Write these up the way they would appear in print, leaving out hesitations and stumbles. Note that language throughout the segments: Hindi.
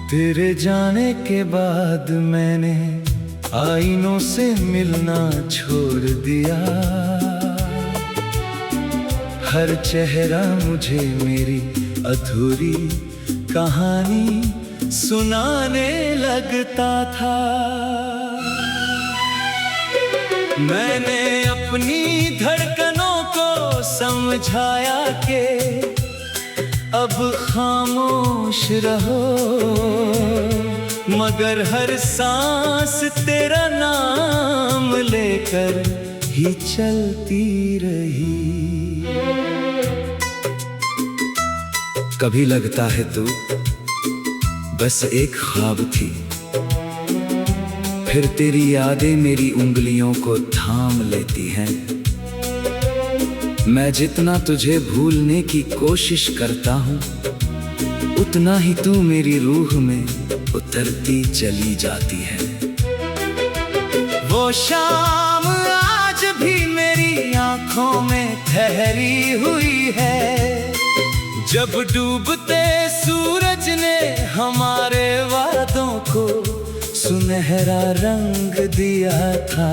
तेरे जाने के बाद मैंने आईनों से मिलना छोड़ दिया। हर चेहरा मुझे मेरी अधूरी कहानी सुनाने लगता था। मैंने अपनी धड़कनों को समझाया कि अब खामोश रहो, मगर हर सांस तेरा नाम लेकर ही चलती रही। कभी लगता है तू बस एक ख्वाब थी, फिर तेरी यादें मेरी उंगलियों को थाम लेती हैं। मैं जितना तुझे भूलने की कोशिश करता हूँ, उतना ही तू मेरी रूह में उतरती चली जाती है। वो शाम आज भी मेरी आंखों में ठहरी हुई है, जब डूबते सूरज ने हमारे वादों को सुनहरा रंग दिया था।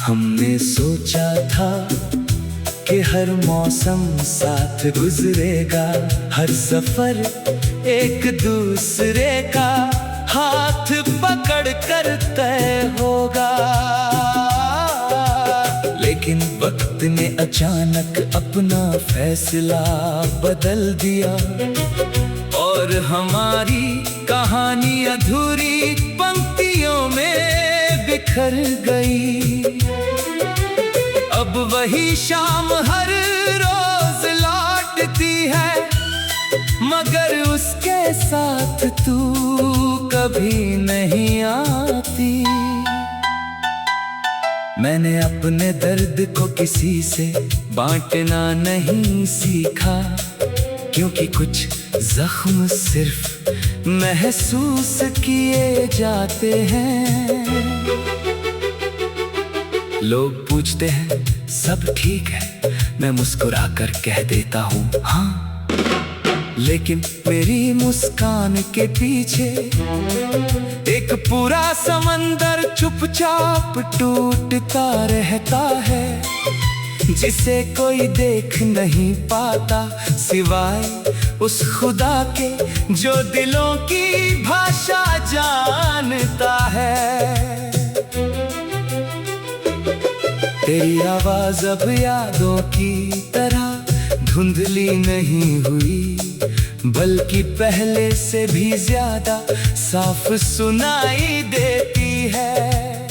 हमने सोचा था कि हर मौसम साथ गुजरेगा, हर सफर एक दूसरे का हाथ पकड़ कर तय होगा। लेकिन वक्त ने अचानक अपना फैसला बदल दिया और हमारी कहानी अधूरी पंक्तियों में बिखर गई। अब वही शाम हर रोज लौटती है, मगर उसके साथ तू कभी नहीं आती। मैंने अपने दर्द को किसी से बांटना नहीं सीखा, क्योंकि कुछ जख्म सिर्फ महसूस किए जाते हैं। लोग पूछते हैं सब ठीक है, मैं मुस्कुराकर कह देता हूँ हाँ, लेकिन मेरी मुस्कान के पीछे एक पूरा समंदर चुपचाप टूटता रहता है, जिसे कोई देख नहीं पाता सिवाय उस खुदा के जो दिलों की भाषा जानता है। तेरी आवाज अब यादों की तरह धुंधली नहीं हुई, बल्कि पहले से भी ज्यादा साफ सुनाई देती है।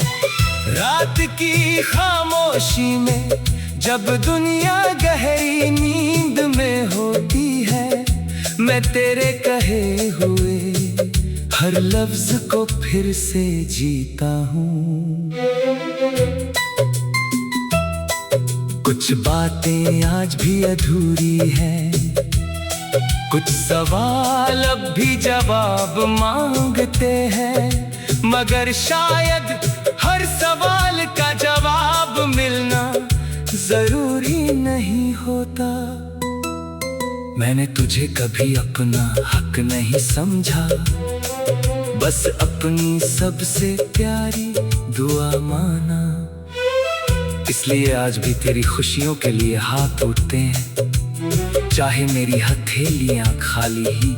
रात की खामोशी में जब दुनिया गहरी नींद में होती है, मैं तेरे कहे हुए हर लफ्ज को फिर से जीता हूँ। कुछ बातें आज भी अधूरी हैं, कुछ सवाल अब भी जवाब मांगते हैं, मगर शायद हर सवाल का जवाब मिलना जरूरी नहीं होता। मैंने तुझे कभी अपना हक नहीं समझा, बस अपनी सबसे प्यारी दुआ माना। इसलिए आज भी तेरी खुशियों के लिए हाथ उठते हैं, चाहे मेरी हथेलियां खाली ही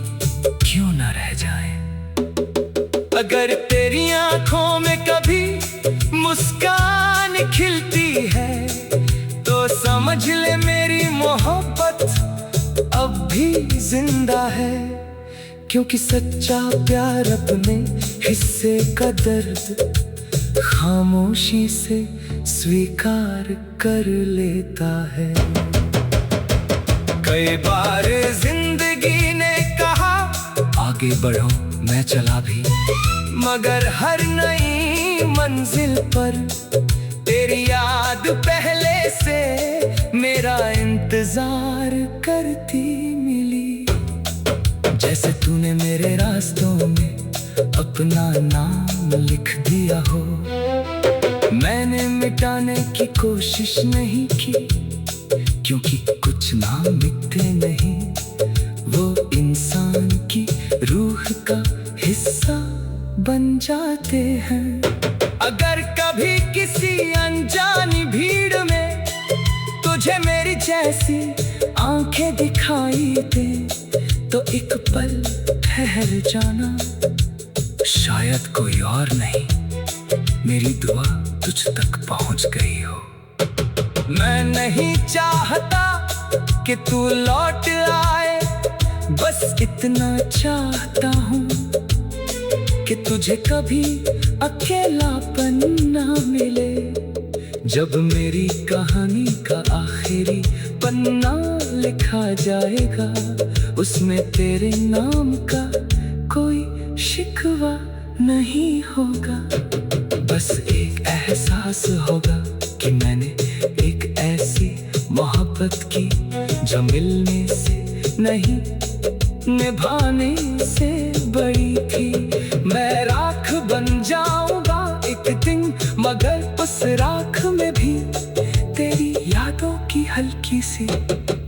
क्यों ना रह जाएं। अगर तेरी आंखों में कभी मुस्कान खिलती है, तो समझ ले मेरी मोहब्बत अब भी जिंदा है, क्योंकि सच्चा प्यार अपने हिस्से का दर्द खामोशी से स्वीकार कर लेता है। कई बार जिंदगी ने कहा आगे बढ़ो, मैं चला भी, मगर हर नई मंजिल पर तेरी याद पहले से मेरा इंतजार करती मिली। जैसे तूने मेरे रास्तों में अपना नाम लिख दिया हो। मैंने मिटाने की कोशिश नहीं की, क्योंकि कुछ नाम मिटते नहीं, वो इंसान की रूह का हिस्सा बन जाते हैं। अगर कभी किसी अनजानी भीड़ में तुझे मेरी जैसी आंखें दिखाई दे, तो एक पल ठहर जाना, शायद कोई और नहीं, मेरी दुआ तुझ तक पहुंच गई हो। मैं नहीं चाहता कि तू लौट आए, बस इतना चाहता हूँ कि तुझे कभी अकेलापन ना मिले। जब मेरी कहानी का आखिरी पन्ना लिखा जाएगा, उसमें तेरे नाम का कोई शिकवा नहीं होगा। बस एक एहसास होगा कि मैंने एक ऐसी मोहब्बत की जो मिलने से नहीं, निभाने से बड़ी थी। मैं राख बन जाऊंगा एक दिन, मगर उस राख में भी तेरी यादों की हल्की सी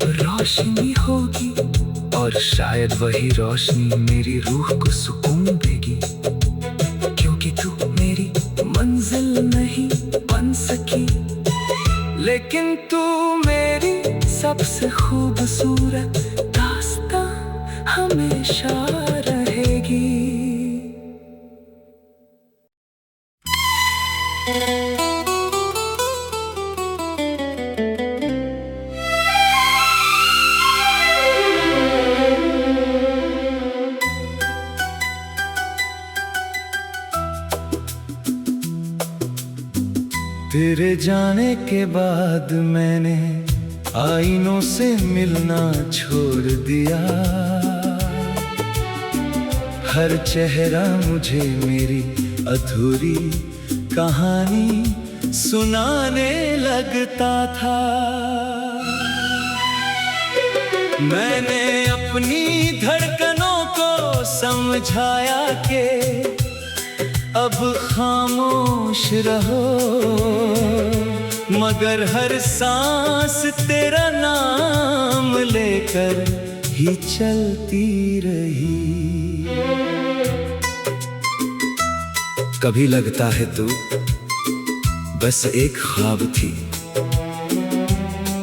रोशनी होगी, और शायद वही रोशनी मेरी रूह को सुकून देगी। क्योंकि तू मेरी मंजिल नहीं बन सकी, लेकिन तू मेरी सबसे खूबसूरत दास्तां हमेशा रहेगी। तेरे जाने के बाद मैंने आईनों से मिलना छोड़ दिया। हर चेहरा मुझे मेरी अधूरी कहानी सुनाने लगता था। मैंने अपनी धड़कनों को समझाया कि अब खामोश रहो, मगर हर सांस तेरा नाम लेकर ही चलती रही। कभी लगता है तू बस एक ख्वाब थी,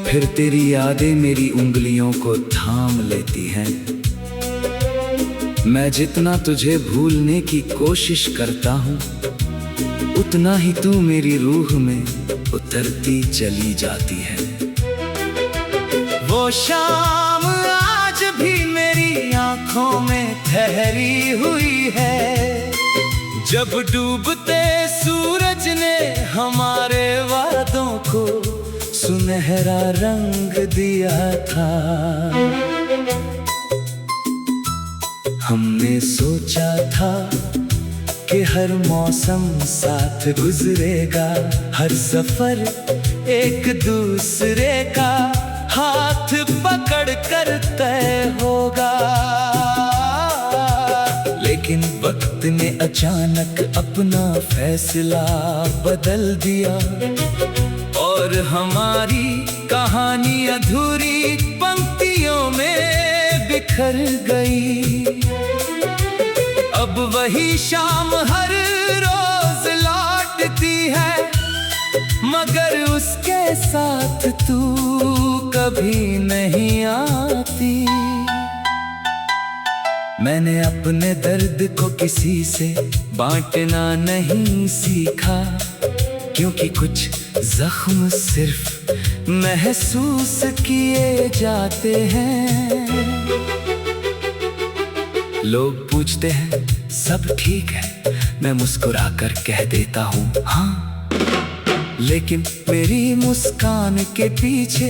फिर तेरी यादें मेरी उंगलियों को थाम लेती हैं। मैं जितना तुझे भूलने की कोशिश करता हूँ, उतना ही तू मेरी रूह में उतरती चली जाती है। वो शाम आज भी मेरी आंखों में ठहरी हुई है, जब डूबते सूरज ने हमारे वादों को सुनहरा रंग दिया था। हमने सोचा था कि हर मौसम साथ गुजरेगा, हर सफर एक दूसरे का हाथ पकड़ कर तय होगा। लेकिन वक्त ने अचानक अपना फैसला बदल दिया, और हमारी कहानी अधूरी पंक्तियों में बिखर गई। अब वही शाम हर रोज लौटती है, मगर उसके साथ तू कभी नहीं आती। मैंने अपने दर्द को किसी से बांटना नहीं सीखा, क्योंकि कुछ जख्म सिर्फ महसूस किए जाते हैं। लोग पूछते हैं सब ठीक है, मैं मुस्कुराकर कह देता हूँ हाँ, लेकिन मेरी मुस्कान के पीछे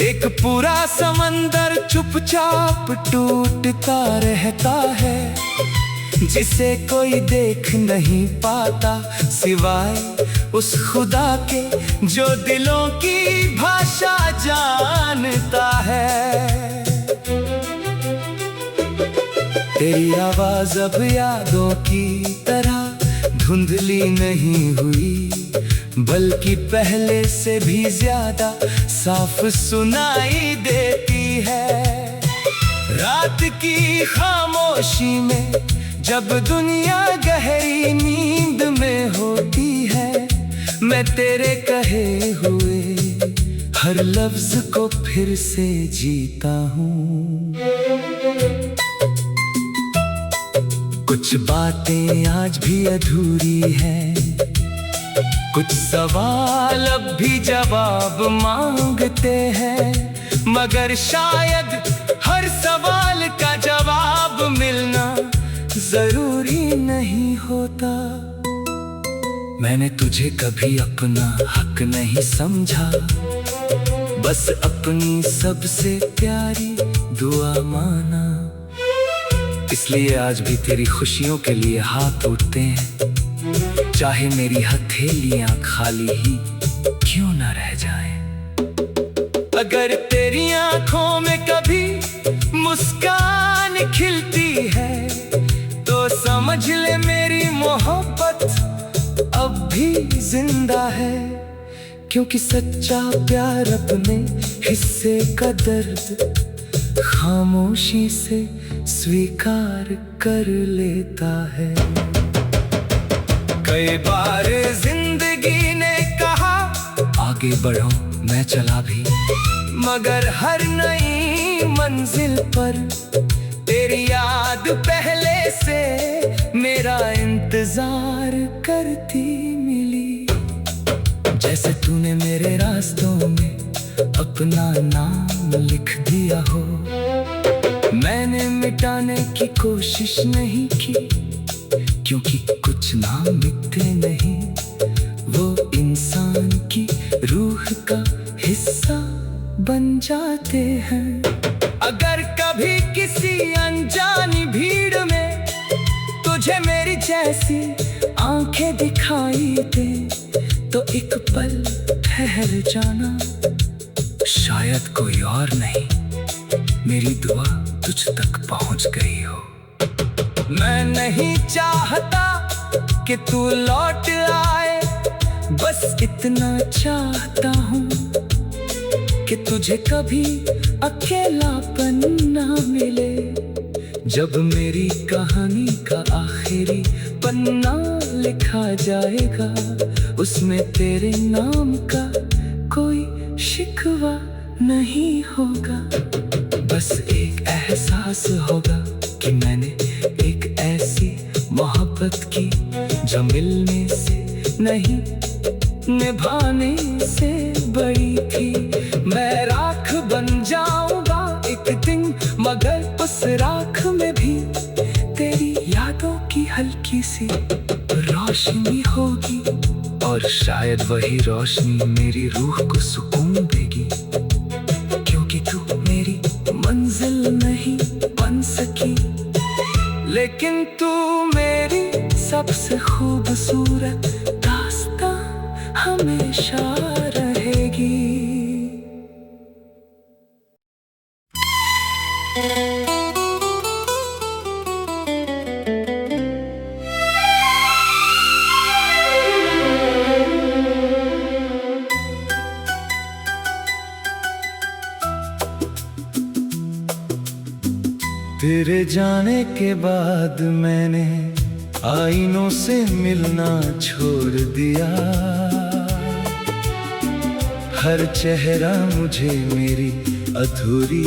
एक पूरा समंदर चुपचाप टूटता रहता है, जिसे कोई देख नहीं पाता सिवाय उस खुदा के जो दिलों की भाषा जानता है। तेरी आवाज अब यादों की तरह धुंधली नहीं हुई, बल्कि पहले से भी ज्यादा साफ सुनाई देती है। रात की खामोशी में जब दुनिया गहरी नींद में होती है, मैं तेरे कहे हुए हर लफ्ज को फिर से जीता हूँ। कुछ बातें आज भी अधूरी हैं, कुछ सवाल अब भी जवाब मांगते हैं, मगर शायद हर सवाल का जवाब मिलना जरूरी नहीं होता। मैंने तुझे कभी अपना हक नहीं समझा, बस अपनी सबसे प्यारी दुआ माना। इसलिए आज भी तेरी खुशियों के लिए हाथ उठते हैं, चाहे मेरी हथेलियां खाली ही क्यों ना रह जाएं। अगर तेरी आंखों में कभी मुस्कान खिलती है, तो समझ ले मेरी मोहब्बत अब भी जिंदा है। क्योंकि सच्चा प्यार अपने हिस्से का दर्द खामोशी से स्वीकार कर लेता है। कई बार जिंदगी ने कहा आगे बढ़ो, मैं चला भी, मगर हर नई मंजिल पर तेरी याद पहले से मेरा इंतजार करती मिली। जैसे तूने मेरे रास्तों में अपना नाम लिख दिया हो, मैंने मिटाने की कोशिश नहीं की, क्योंकि कुछ नाम मिटते नहीं, वो इंसान की रूह का हिस्सा बन जाते हैं। अगर कभी किसी अनजानी भीड़ में तुझे मेरी जैसी आंखें दिखाई दे, तो एक पल ठहर जाना, शायद कोई और नहीं, मेरी दुआ तुझ तक पहुंच गई हो। मैं नहीं चाहता कि तू लौट आए, बस इतना चाहता हूँ कि तुझे कभी अकेलापन ना मिले। जब मेरी कहानी का आखिरी पन्ना लिखा जाएगा, उसमें तेरे नाम का कोई शिकवा नहीं होगा। बस एक एहसास होगा कि मैंने एक ऐसी मोहब्बत की जो मिलने से नहीं निभाने से बड़ी थी। मैं राख बन जाऊंगा एक दिन, मगर उस राख में भी तेरी यादों की हल्की सी रोशनी होगी, और शायद वही रोशनी मेरी रूह को सुकून देगी। क्योंकि तू मेरी मंजिल नहीं बन सकी, लेकिन तू मेरी सबसे खूबसूरत दास्तां हमेशा रहेगी। तेरे जाने के बाद मैंने आईनों से मिलना छोड़ दिया। हर चेहरा मुझे मेरी अधूरी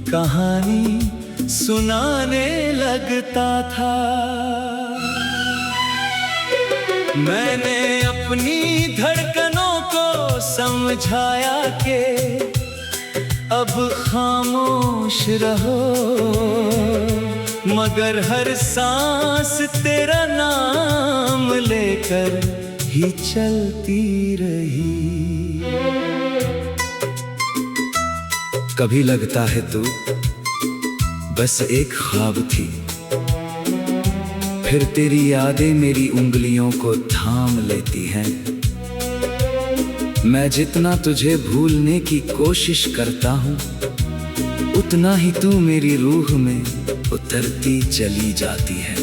कहानी सुनाने लगता था। मैंने अपनी धड़कनों को समझाया कि अब खामोश रहो, मगर हर सांस तेरा नाम लेकर ही चलती रही। कभी लगता है तू बस एक ख्वाब थी, फिर तेरी यादें मेरी उंगलियों को थाम लेती हैं। मैं जितना तुझे भूलने की कोशिश करता हूँ, उतना ही तू मेरी रूह में उतरती चली जाती है।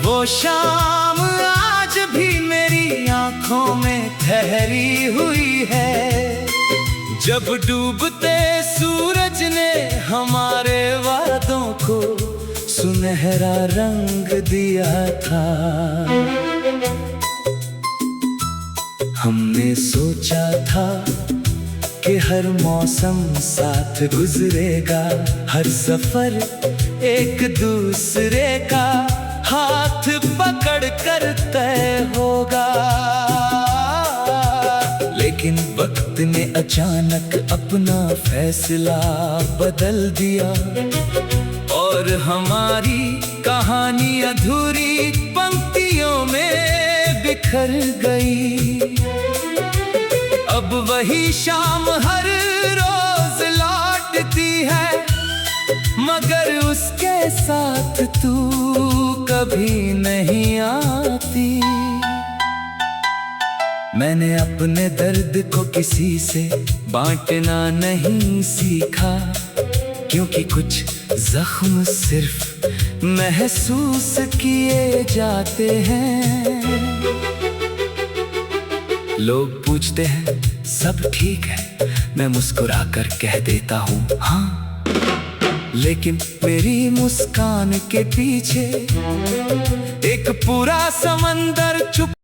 वो शाम आज भी मेरी आंखों में ठहरी हुई है, जब डूबते सूरज ने हमारे वादों को सुनहरा रंग दिया था। हमने सोचा था कि हर मौसम साथ गुजरेगा, हर सफर एक दूसरे का हाथ पकड़ कर तय होगा। लेकिन वक्त ने अचानक अपना फैसला बदल दिया और हमारी कहानी अधूरी पंक्तियों में बिखर गई। अब वही शाम हर रोज लौटती है, मगर उसके साथ तू कभी नहीं आती। मैंने अपने दर्द को किसी से बांटना नहीं सीखा, क्योंकि कुछ जख्म सिर्फ महसूस किए जाते हैं। लोग पूछते हैं सब ठीक है, मैं मुस्कुराकर कह देता हूँ हाँ, लेकिन मेरी मुस्कान के पीछे एक पूरा समंदर छुप